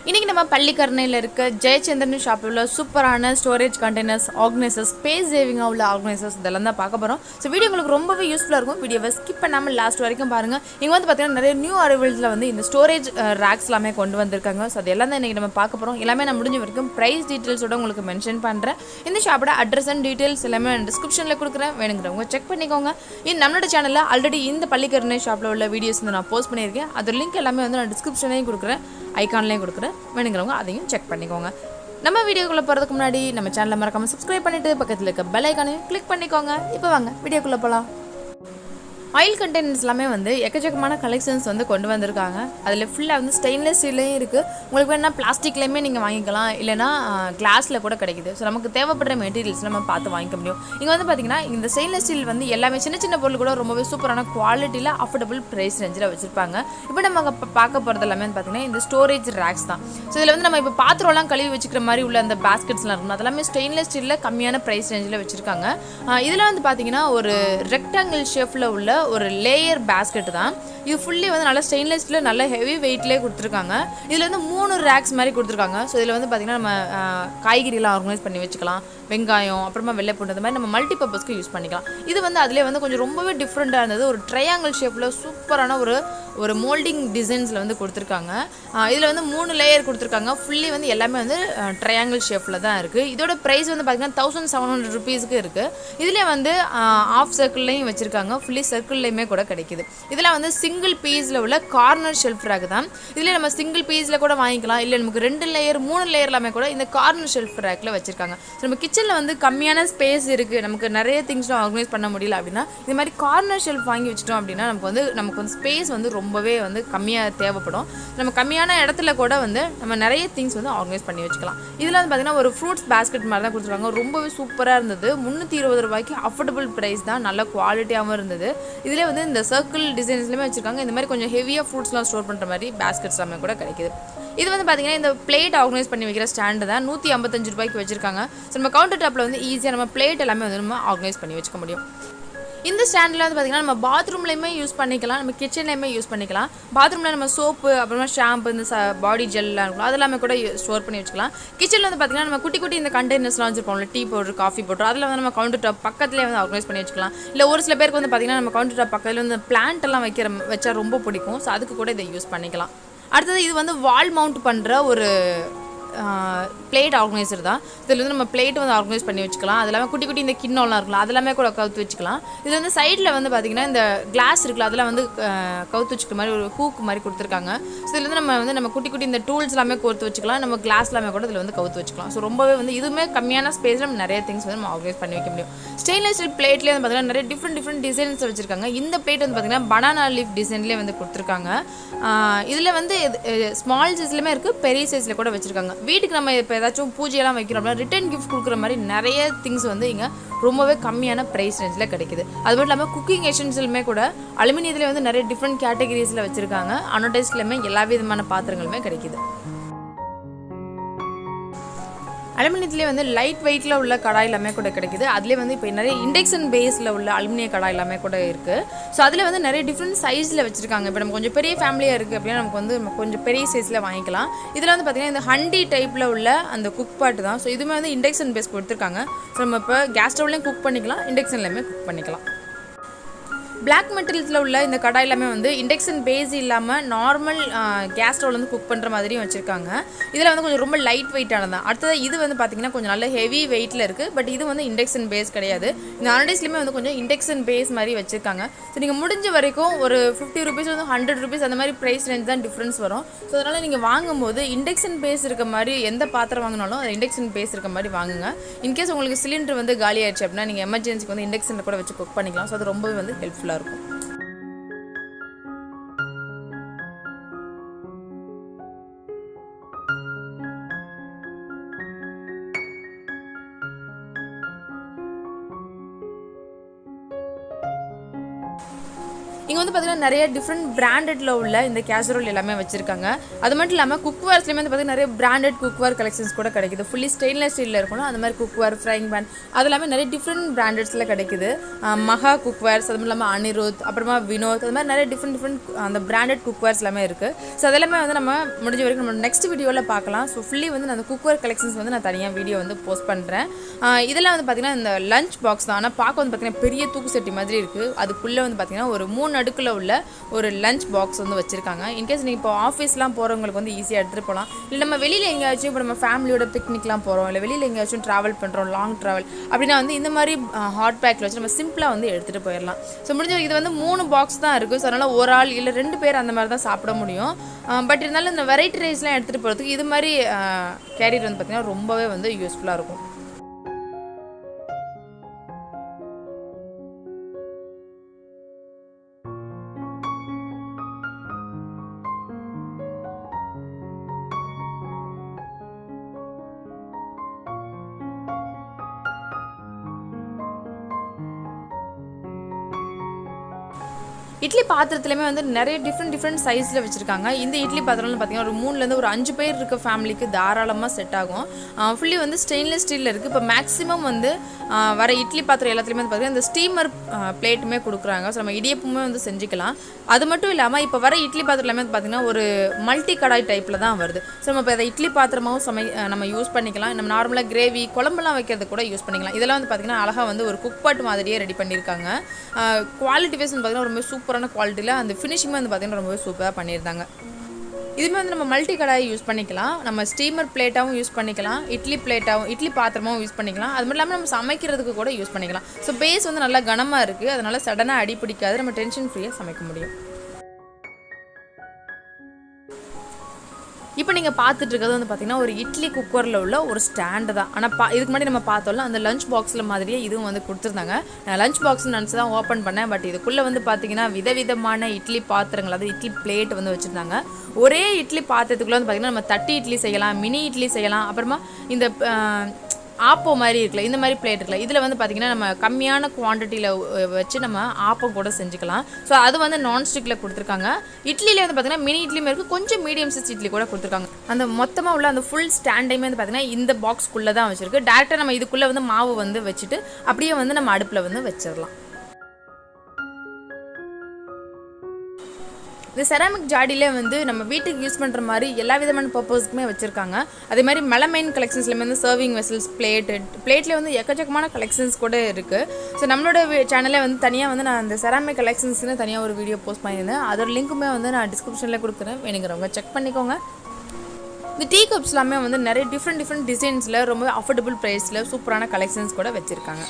இன்னைக்கு நம்ம பள்ளிக்கரணையில இருக்க ஜெயச்சந்திரன் ஷாப்ல உள்ள சூப்பரான ஸ்டோரேஜ் கண்டெய்னர்ஸ், ஆர்கனைசர்ஸ், ஸ்பேஸ் சேவிங்கா உள்ள ஆர்கனைசர்ஸ் இதெல்லாம் தான் பார்க்க போறோம். ஸோ வீடியோ உங்களுக்கு ரொம்பவே யூஸ்ஃபுல்லா இருக்கும். வீடியோவை ஸ்கிப் பண்ணாமல் லாஸ்ட் வரைக்கும் பாருங்க. இங்க வந்து பார்த்தீங்கன்னா நிறைய நியூ அரைவல்ஸ்ல வந்து இந்த ஸ்டோரேஜ் ரேக்ஸ் எல்லாமே கொண்டு வந்திருக்காங்க. ஸோ அது எல்லாம் தான் இன்னைக்கு நம்ம பார்க்க போறோம். எல்லாமே நான் முடிஞ்ச வரைக்கும் பிரைஸ் டீடைல்ஸோட உங்களுக்கு மென்ஷன் பண்றேன். இந்த ஷாப்போட அட்ரஸ் அண்ட் டீடைல்ஸ் எல்லாமே டிஸ்கிரிப்ஷன்ல கொடுக்குறேன். வேணுங்கிறவங்க செக் பண்ணிக்கோங்க. நம்மளோட சேனல்ல ஆல்ரெடி இந்த பள்ளிக்கரணை ஷாப்ல உள்ள வீடியோஸ் வந்து நான் போஸ்ட் பண்ணியிருக்கேன். அதோட லிங்க் எல்லாமே வந்து நான் டிஸ்கிரிப்ஷன்லையும் கொடுக்குறேன், ஐகான்லையும் கொடுக்குறேன். வேணுங்கிறவங்க அதையும் செக் பண்ணிக்கோங்க. நம்ம வீடியோக்குள்ளே போகிறதுக்கு முன்னாடி நம்ம சேனலை மறக்காமல் சப்ஸ்கிரைப் பண்ணிவிட்டு பக்கத்தில் இருக்க பெல் ஐக்கானையும் கிளிக் பண்ணிக்கோங்க. இப்போ வாங்க வீடியோக்குள்ளே போகலாம். ஆயில் கண்டெய்னர்ஸ் எல்லாமே வந்து எக்கச்சக்கமான கலெக்ஷன்ஸ் வந்து கொண்டு வந்திருக்காங்க. அதில் ஃபுல்லாக வந்து ஸ்டெயின்லெஸ் ஸ்டீல்லையும் இருக்குது. உங்களுக்கு வேணால் பிளாஸ்டிக்லேயுமே நீங்கள் வாங்கிக்கலாம், இல்லைனா கிளாஸில் கூட கிடைக்குது. ஸோ நமக்கு தேவைப்படுற மெட்டீரியல்ஸ் நம்ம பார்த்து வாங்கிக்க முடியும். இங்கே வந்து பார்த்திங்கன்னா இந்த ஸ்டெயின்லெஸ் ஸ்டீல் வந்து எல்லாமே சின்ன சின்ன பொருள் கூட ரொம்பவே சூப்பரான குவாலிட்டியில் அஃபோர்டபுள் ப்ரைஸ் ரேஞ்சில் வச்சுருப்பாங்க. இப்போ நம்ம பார்க்க போகிறது எல்லாமே வந்து பார்த்திங்கன்னா இந்த ஸ்டோரேஜ் ரேக்ஸ் தான். ஸோ இதில் வந்து நம்ம இப்போ பாத்திரம்லாம் கழுவி வச்சுக்கிற மாதிரி உள்ள அந்த பேஸ்கெட்ஸ்லாம் இருக்கும். அதெல்லாமே ஸ்டெயின்லெஸ் ஸ்டீலில் கம்மியான ப்ரைஸ் ரேஞ்சில் வச்சுருக்காங்க. இதில் வந்து பார்த்திங்கன்னா ஒரு ரெக்டாங்கிள் ஷேப்பில் உள்ள ஒரு லேயர் பேஸ்கெட் தான். இது ஃபுல்லி வந்து நல்லா ஸ்டெயின்லெஸ் ஸ்டீல், நல்ல ஹெவி வெயிட்லேயே கொடுத்துருக்காங்க. இதில் வந்து 3 ரேக்ஸ் மாதிரி கொடுத்துருக்காங்க. ஸோ இதில் வந்து பார்த்திங்கன்னா நம்ம காய்கறிலாம் ஆர்கனைஸ் பண்ணி வச்சுக்கலாம், வெங்காயம், அப்புறமா வெள்ளைப்பூண்டு, இந்த மாதிரி நம்ம மல்டிபர்பஸ்க்கு யூஸ் பண்ணிக்கலாம். இது வந்து அதிலே வந்து கொஞ்சம் ரொம்பவே டிஃப்ரெண்ட்டாக இருந்தது. ஒரு ட்ரையாங்கிள் ஷேப்பில் சூப்பரான ஒரு மோல்டிங் டிசைன்ஸில் வந்து கொடுத்துருக்காங்க. இதில் வந்து 3 லேயர் கொடுத்துருக்காங்க. ஃபுல்லி வந்து எல்லாமே வந்து ட்ரையாங்கிள் ஷேப்பில் தான் இருக்குது. இதோட ப்ரைஸ் வந்து பார்த்திங்கன்னா 1700 rupeesக்கு இருக்குது. இதிலே வந்து ஆஃப் சர்க்கிள்லையும் வச்சுருக்காங்க, ஃபுல்லி சர்க்கிள்லையுமே கூட கிடைக்குது. இதில் வந்து சிங்கிள் பீஸில் உள்ள கார்னர் ஷெல்ஃப் ரேக் தான். இதில் நம்ம சிங்கிள் பீஸில் கூட வாங்கிக்கலாம், இல்லை நமக்கு 2 லேயர் 3 லேயர் எல்லாமே கூட இந்த கார்னர் ஷெல்ஃப் ரேக்கில் வச்சுருக்காங்க. ஸோ நம்ம கிச்சனில் வந்து கம்மியான ஸ்பேஸ் இருக்குது, நமக்கு நிறைய திங்ஸ்லாம் ஆர்கனைஸ் பண்ண முடியல அப்படின்னா இது மாதிரி கார்னர் ஷெல்ஃப் வாங்கி வச்சிட்டோம் அப்படின்னா நமக்கு வந்து ஸ்பேஸ் வந்து ரொம்பவே வந்து கம்மியாக தேவைப்படும். நம்ம கம்மியான இடத்துல கூட வந்து நம்ம நிறைய திங்ஸ் வந்து ஆர்கனைஸ் பண்ணி வச்சுக்கலாம். இதில் வந்து பார்த்திங்கன்னா ஒரு ஃப்ரூட்ஸ் பேஸ்கெட் மாதிரி தான் கொடுத்துருக்காங்க. ரொம்பவே சூப்பராக இருந்தது. 320 ரூபாய்க்கு அஃபோர்டபுள் ப்ரைஸ் தான், நல்ல குவாலிட்டியாகவும் இருந்தது. இதிலே வந்து இந்த சர்க்கிள் டிசைன்ஸ்லையுமே வச்சுருக்காங்க. இந்த மாதிரி கொஞ்சம் ஹெவியாக ஃப்ரூட்ஸ்லாம் ஸ்டோர் பண்ணுற மாதிரி பேஸ்கெட்ஸ் எல்லாமே கூட கிடைக்குது. இது வந்து பார்த்திங்கன்னா இந்த பிளேட் ஆர்கனைஸ் பண்ணி வைக்கிற ஸ்டாண்டு தான். 155 ரூபாய்க்கு வச்சுருக்காங்க. ஸோ நம்ம கவுண்டர் டாப்பில் வந்து ஈஸியாக நம்ம பிளேட் எல்லாமே வந்து நம்ம ஆர்கனைஸ் பண்ணி வச்சுக்க முடியும். இந்த ஸ்டாண்டில் வந்து பார்த்திங்கன்னா நம்ம பாத்ரூம்லேயுமே யூஸ் பண்ணிக்கலாம், நம்ம கிச்சன்லேயுமே யூஸ் பண்ணிக்கலாம். பாத்ரூமில் நம்ம சோப்பு, அப்புறமா ஷாம்பு, இந்த பாடி ஜெல்லாம் இருக்கும், அதெல்லாமே கூட ஸ்டோர் பண்ணி வச்சுக்கலாம். கிச்சனில் வந்து பார்த்திங்கன்னா நம்ம குட்டி குட்டி இந்த கண்டெய்னர்ஸ்லாம் வச்சுருப்போம்ல, டீ பவுடர், காஃபி பவுடர், அதில் வந்து நம்ம கவுண்டர் டாப் பக்கத்துலேயே வந்து ஆர்கனைஸ் பண்ணி வச்சுக்கலாம். இல்லை ஒரு சில பேருக்கு வந்து பார்த்திங்கன்னா நம்ம கவுண்டர் டாப் பக்கத்தில் வந்து பிளான்ட் எல்லாம் வச்சா ரொம்ப பிடிக்கும். ஸோ அதுக்கு கூட இதை யூஸ் பண்ணிக்கலாம். அடுத்தது இது வந்து வால் மவுண்ட் பண்ணுற ஒரு பிளேட் ஆர்கனைசர் தான். இதில் வந்து நம்ம பிளேட் வந்து ஆர்கனைஸ் பண்ணி வச்சுக்கலாம். அது இல்லாமல் குட்டி குட்டி இந்த கிண்ணம்லாம் இருக்கலாம், அதெல்லாமே கூட கவுத்து வச்சுக்கலாம். இது வந்து சைடில் வந்து பார்த்திங்கன்னா இந்த கிளாஸ் இருக்குல்ல, அதெல்லாம் வந்து கவுத்து வச்சுக்கிற மாதிரி ஒரு ஹூக் மாதிரி கொடுத்துருக்காங்க. ஸோ இதில் வந்து நம்ம குட்டி குட்டி இந்த டூல்ஸ் எல்லாமே கோர்த்து வச்சுக்கலாம், நம்ம கிளாஸ் எல்லாமே கூட இதில் வந்து கவுத்து வச்சுக்கலாம். ஸோ ரொம்பவே வந்து இதுவுமே கம்மியான ஸ்பேஸில் நம்ம நிறைய திங்ஸ் வந்து நம்ம ஆர்கனைஸ் பண்ணி வைக்க முடியும். ஸ்டெயின்லெஸ் ஸ்டீல் பிளேட்லேயே வந்து பார்த்திங்கன்னா நிறைய டிஃப்ரெண்ட் டிசைன்ஸ் வச்சுருக்காங்க. இந்த பிளேட் வந்து பார்த்திங்கன்னா பனானா லீஃப் டிசைன்லேயே வந்து கொடுத்துருக்காங்க. இதில் வந்து ஸ்மால் சைஸ்லையுமே இருக்குது, பெரிய சைஸில் கூட வச்சுருக்காங்க. வீட்டுக்கு நம்ம இப்போ ஏதாச்சும் பூஜையெல்லாம் வைக்கிறோம் அப்படின்னா ரிட்டர்ன் கிஃப்ட் கொடுக்குற மாதிரி நிறைய திங்ஸ் வந்து இங்கே ரொம்பவே கம்மியான ப்ரைஸ் ரேஞ்சில் கிடைக்குது. அது மட்டும் இல்லாமல் குக்கிங் எசென்சியலுமே கூட அலுமினியத்தில் வந்து நிறைய டிஃப்ரெண்ட் கேட்டகரிஸில் வச்சுருக்காங்க. அனோடைஸ்லையுமே எல்லா விதமான பாத்திரங்களுமே கிடைக்குது. அலுமினியத்திலே வந்து லைட் வெயிட்டில் உள்ள கடாய் எல்லாமே கூட கிடைக்குது. அதிலே வந்து இப்போ நிறைய இண்டக்ஷன் பேஸில் உள்ள அலுமினிய கடாய் எல்லாமே கூட இருக்குது. ஸோ அதில் வந்து நிறைய டிஃப்ரெண்ட் சைஸில் வச்சுருக்காங்க. இப்போ நம்ம கொஞ்சம் பெரிய ஃபேமிலியாக இருக்குது அப்படின்னா நமக்கு வந்து கொஞ்சம் பெரிய சைஸில் வாங்கிக்கலாம். இதில் வந்து பார்த்திங்கன்னா இந்த ஹண்டி டைப்பில் உள்ள அந்த குக் பாட்டு தான். ஸோ இதுவுமே வந்து இண்டக்ஷன் பேஸ் கொடுத்துருக்காங்க. ஸோ நம்ம இப்போ கேஸ் ஸ்டவ்லையும் குக் பண்ணிக்கலாம், இண்டக்ஷன்லையுமே குக் பண்ணிக்கலாம். பிளாக் மெட்டீரியல்ஸில் உள்ள இந்த கடாய் எல்லாமே வந்து இண்டக்ஷன் பேஸ் இல்லாமல் நார்மல் கேஸ் ஸ்டவ்வில் வந்து குக் பண்ணுற மாதிரியும் வச்சுருக்காங்க. இதில் வந்து கொஞ்சம் ரொம்ப லைட் வெயிட்டானது தான். அடுத்தது இது வந்து பார்த்திங்கன்னா கொஞ்சம் நல்ல ஹெவி வெயிட்டில் இருக்குது. பட் இது வந்து இண்டக்ஷன் பேஸ் கிடையாது. இந்த அனடைஸ்லையுமே வந்து கொஞ்சம் இண்டக்ஷன் பேஸ் மாதிரி வச்சுருக்காங்க. ஸோ நீங்கள் முடிஞ்ச வரைக்கும் ஒரு 50 rupees வந்து 100 rupees அந்த மாதிரி ப்ரைஸ் ரேஞ்ச் தான் டிஃப்ரென்ஸ் வரும். ஸோ அதனால் நீங்கள் வாங்கும்போது இண்டக்ஷன் பேஸ் இருக்க மாதிரி எந்த பாத்திரம் வாங்கினாலும் அது இண்டக்ஷன் பேஸ் இருக்க மாதிரி வாங்குங்க. இன்கேஸ் உங்களுக்கு சிலிண்டர் வந்து காலி ஆயிடுச்சு அப்படின்னா நீங்கள் எமர்ஜென்சிக்கு வந்து இண்டக்ஷனில் கூட வச்சு குக் பண்ணிக்கலாம். ஸோ அது ரொம்பவே வந்து ஹெல்ப்ஃபுல்லாக இருக்கும். இங்கே வந்து பார்த்தீங்கன்னா நிறைய டிஃப்ரெண்ட் பிராண்டட்ல உள்ள இந்த கேசரோல் எல்லாமே வச்சிருக்காங்க. அது மட்டும் இல்லாமல் குக்வேர்ஸ்லேயுமே வந்து பார்த்தீங்கன்னா நிறைய பிராண்டட் குக்வேர் கலெக்ஷன்ஸ் கூட கிடைக்குது. ஃபுல்லி ஸ்டெயின்லெஸ் ஸ்டீலில் இருக்கணும். அந்த மாதிரி குக்வேர், ஃப்ரைங் பேன் அது எல்லாமே நிறைய டிஃப்ரெண்ட் பிராண்டட்ஸில் கிடைக்குது. மகா குக்வேர்ஸ், அது மட்டும் இல்லாமல் அனிருத், அப்புறமா வினோத், அது மாதிரி நிறைய டிஃப்ரெண்ட் அந்த பிராண்டட் குக்வேர்ஸ் எல்லாமே இருக்குது. ஸோ அதெல்லாமே வந்து நம்ம முடிஞ்ச வரைக்கும் நம்ம நெக்ஸ்ட் வீடியோவில் பார்க்கலாம். ஸோ ஃபுல்லி வந்து அந்த குக்வேர் கலெக்ஷன்ஸ் வந்து நான் தனியாக வீடியோ வந்து போஸ்ட் பண்ணுறேன். இதெல்லாம் வந்து பார்த்தீங்கன்னா இந்த லஞ்ச் பாக்ஸ் தான். ஆனால் பார்க்க வந்து பார்த்தீங்கன்னா பெரிய தூக்கு சட்டி மாதிரி இருக்குது. அதுக்குள்ளே வந்து பார்த்தீங்கன்னா ஒரு 3 அடுக்கில் உள்ள ஒரு லஞ்ச் பாக்ஸ் வந்து வச்சுருக்காங்க. இன்கேஸ் நீங்கள் இப்போ ஆஃபீஸ்லாம் போகிறவங்களுக்கு வந்து ஈஸியாக எடுத்துகிட்டு போகலாம். இல்லை நம்ம வெளியில் எங்கேயாச்சும் இப்போ நம்ம ஃபேமிலியோட பிக்னிக்லாம் போகிறோம், இல்லை வெளியில் எங்கேயாச்சும் ட்ராவல் பண்ணுறோம், லாங் ட்ராவல் அப்படின்னா வந்து இந்த மாதிரி ஹாட் பேக்கில் வச்சு நம்ம சிம்பிளாக வந்து எடுத்துகிட்டு போயிடலாம். ஸோ முடிஞ்ச இது வந்து 3 பாக்ஸ் தான் இருக்குது. ஸோ அதனால் ஒரு ஆள் இல்லை 2 பேர் அந்த மாதிரி தான் சாப்பிட முடியும். பட் இருந்தாலும் இந்த வெரைட்டி ரைஸ்லாம் எடுத்துகிட்டு போகிறதுக்கு இது மாதிரி கேரியர் வந்து பார்த்திங்கன்னா ரொம்பவே வந்து யூஸ்ஃபுல்லாக இருக்கும். இட்லி பாத்திரத்துலையுமே வந்து நிறைய டிஃப்ரெண்ட் சைஸில் வச்சுருக்காங்க. இந்த இட்லி பாத்திரம்னு பார்த்தீங்கன்னா ஒரு 3லேருந்து ஒரு 5 பேர் இருக்க ஃபேமிலிக்கு தாராளமாக செட் ஆகும். ஃபுல்லி வந்து ஸ்டெயின்லெஸ் ஸ்டீலில் இருக்குது. இப்போ மேக்ஸிமம் வந்து வர இட்லி பாத்திரம் எல்லாத்துலேயுமே வந்து பார்த்திங்கன்னா இந்த ஸ்டீமர் பிளேட்டுமே கொடுக்குறாங்க. ஸோ நம்ம இடியப்பமே வந்து செஞ்சுக்கலாம். அது மட்டும் இல்லாமல் இப்போ வர இட்லி பாத்திரம் எல்லாமே வந்து பார்த்திங்கன்னா ஒரு மல்டி கடாய் டைப்பில் தான் வருது. ஸோ நம்ம இப்போ அதை இட்லி பாத்திரமாகவும் நம்ம யூஸ் பண்ணிக்கலாம். நம்ம நார்மலாக கிரேவி குழம்புலாம் வைக்கிறது கூட யூஸ் பண்ணிக்கலாம். இதெல்லாம் வந்து பார்த்திங்கன்னா அழகாக வந்து ஒரு குக்பாட் மாதிரியே ரெடி பண்ணியிருக்காங்க. குவாலிட்டி வைஸ் வந்து பார்த்திங்கன்னா ரொம்ப சூப்பரான குவாலிட்டியில் அந்த ஃபினிஷிங் வந்து பார்த்திங்கன்னா ரொம்பவே சூப்பராக பண்ணியிருந்தாங்க. இதுவுமே வந்து நம்ம மல்டி கடாயை யூஸ் பண்ணிக்கலாம். நம்ம ஸ்டீமர் பிளேட்டாகவும் யூஸ் பண்ணிக்கலாம், இட்லி பாத்திரமாகவும் யூஸ் பண்ணிக்கலாம். அது மட்டும் இல்லாமல் நம்ம சமைக்கிறதுக்கு கூட யூஸ் பண்ணிக்கலாம். ஸோ பேஸ் வந்து நல்லா கனமாக இருக்குது. அதனால் சடனாக அடி பிடிக்காது. நம்ம டென்ஷன் ஃப்ரீயாக சமைக்க முடியும். இப்போ நீங்கள் பார்த்துட்டு இருக்கிறது வந்து பார்த்தீங்கன்னா ஒரு இட்லி குக்கரில் உள்ள ஒரு ஸ்டாண்டு தான். ஆனால் இதுக்கு முன்னாடி நம்ம பார்த்தோம்ல அந்த லஞ்ச் பாக்ஸில் மாதிரியே இதுவும் வந்து கொடுத்துருந்தாங்க. நான் லஞ்ச் பாக்ஸ் நினச்சி தான் ஓப்பன் பண்ணேன். பட் இதுக்குள்ளே வந்து பார்த்தீங்கன்னா விதவிதமான இட்லி பாத்திரங்கள், அதாவது இட்லி பிளேட் வந்து வச்சுருந்தாங்க. ஒரே இட்லி பாத்திரத்துக்குள்ளே வந்து பார்த்திங்கன்னா நம்ம தட்டி இட்லி செய்யலாம், மினி இட்லி செய்யலாம். அப்புறமா இந்த ஆப்போ மாதிரி இருக்குல்ல, இந்த மாதிரி பிளேட் இருக்குல்ல, இதில் வந்து பார்த்திங்கன்னா நம்ம கம்மியான குவான்டிட்டியில் வச்சு நம்ம ஆப்பம் கூட செஞ்சுக்கலாம். ஸோ அது வந்து நான்ஸ்டிக்கில் கொடுத்துருக்காங்க. இட்லியில் வந்து பார்த்திங்கன்னா மினி இட்லியுமே இருக்குது, கொஞ்சம் மீடியம் சைஸ் இட்லி கூட கொடுத்துருக்காங்க. அந்த மொத்தமாக உள்ள அந்த ஃபுல் ஸ்டாண்டையுமே வந்து பார்த்திங்கன்னா இந்த பாக்ஸ்க்குள்ளே தான் வச்சுருக்கு. டேரெக்டாக நம்ம இதுக்குள்ளே வந்து மாவு வந்து வச்சுட்டு அப்படியே வந்து நம்ம அடுப்பில் வந்து வச்சிடலாம். இந்த செராமிக் ஜாடியிலே வந்து நம்ம வீட்டுக்கு யூஸ் பண்ணுற மாதிரி எல்லா விதமான பர்பஸ்க்குமே வச்சுருக்காங்க. அதே மாதிரி மெலமைன் கலெக்ஷன்ஸ்லேயுமே வந்து சர்விங் வெசல்ஸ், பிளேட்லேயே வந்து எக்கச்சக்கமான கலெக்ஷன்ஸ் கூட இருக்குது. ஸோ நம்மளோட சேனலில் வந்து தனியாக வந்து நான் அந்த செராமிக் கலெக்ஷன்ஸ்னு தனியாக ஒரு வீடியோ போஸ்ட் பண்ணியிருந்தேன். அதோட லிங்க்குமே வந்து நான் டிஸ்கிரிப்ஷனில் கொடுக்குறேன், வேணுங்கிறவங்க செக் பண்ணிக்கோங்க. இந்த டீ கப்ஸ் எல்லாமே வந்து நிறைய டிஃப்ரெண்ட் டிசைன்ஸில் ரொம்ப அஃபோர்டபுள் ப்ரைஸில் சூப்பரான கலெக்ஷன்ஸ் கூட வச்சுருக்காங்க.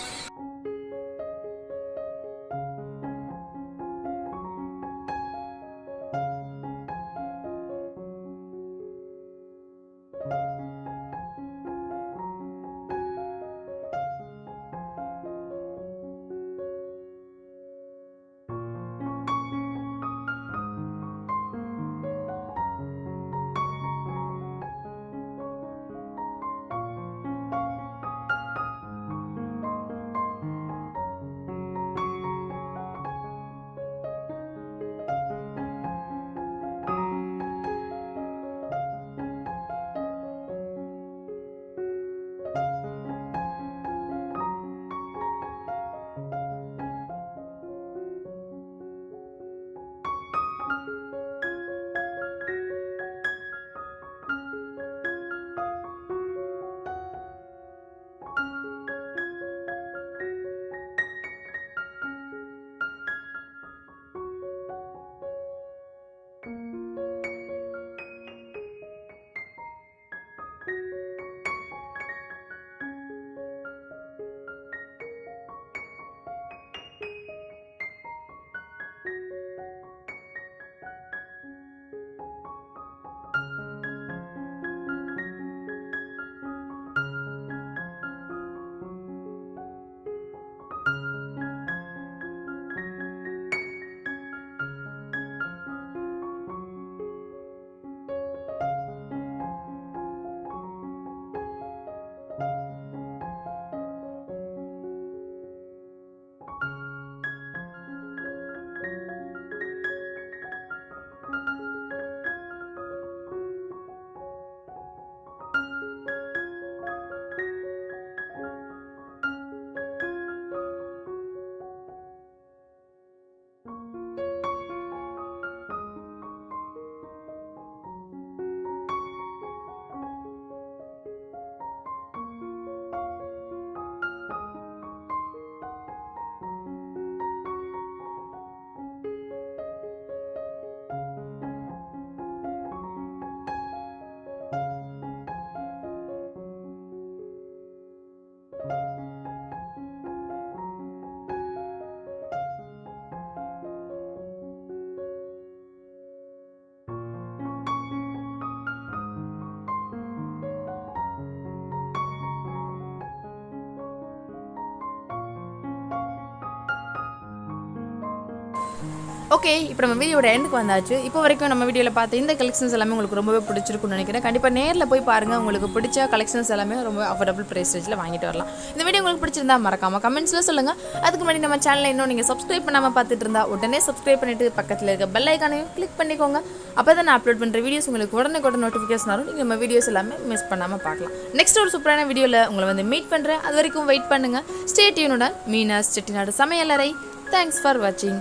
ஓகே, இப்போ நம்ம வீடியோட எண்டுக்கு வந்தாச்சு. இப்போ வரைக்கும் நம்ம வீடியோவில் பார்த்த இந்த கலெக்ஷன்ஸ் எல்லாமே உங்களுக்கு ரொம்பவே பிடிச்சிருக்குன்னு நினைக்கிறேன். கண்டிப்பாக நேரில் போய் பாருங்கள். உங்களுக்கு பிடிச்ச கலெக்ஷன்ஸ் எல்லாமே ரொம்ப அஃபோர்டபுள் ப்ரைஸ் ரேஞ்சில் வாங்கிட்டு வரலாம். இந்த வீடியோ உங்களுக்கு பிடிச்சிருந்தா மறக்காமல் கமெண்ட்ஸில் சொல்லுங்கள். அதுக்கு முன்னாடி நம்ம சேனலை இன்னும் நீங்கள் சப்ஸ்கிரைப் பண்ணாமல் பார்த்துட்டு இருந்தா உடனே சப்ஸ்கிரைப் பண்ணிவிட்டு பக்கத்தில் இருக்க பெல் ஐக்கானையும் கிளிக் பண்ணிக்கோங்க. அப்போ தான் நான் அப்லோட் பண்ணுற வீடியோஸ் உங்களுக்கு உடனே நோட்டிஃபிகேஷன் வரும். நீங்கள் நம்ம வீடியோஸ் எல்லாமே மிஸ் பண்ணாமல் பார்க்கலாம். நெக்ஸ்ட் ஒரு சூப்பரான வீடியோவில் உங்களை மீட் பண்ணுறேன். அது வரைக்கும் வெயிட் பண்ணுங்கள். ஸ்டே டியூனுடன் மீனாஸ் செட்டிநாடு சமையலறை. தேங்க்ஸ் ஃபார் வாட்சிங்.